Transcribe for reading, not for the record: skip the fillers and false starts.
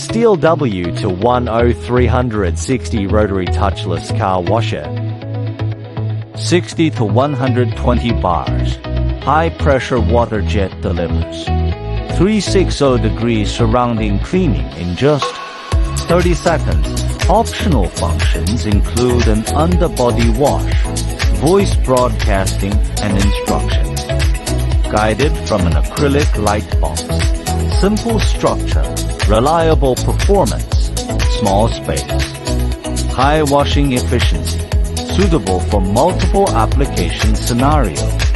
STL W210 360 rotary touchless car washer. 60 to 120 bars. High pressure water jet delivers 360 degrees surrounding cleaning in just 30 seconds. Optional functions include an underbody wash, voice broadcasting, and instructions. Guided from an acrylic light box. Simple structure, reliable performance, small space. High washing efficiency, suitable for multiple application scenarios.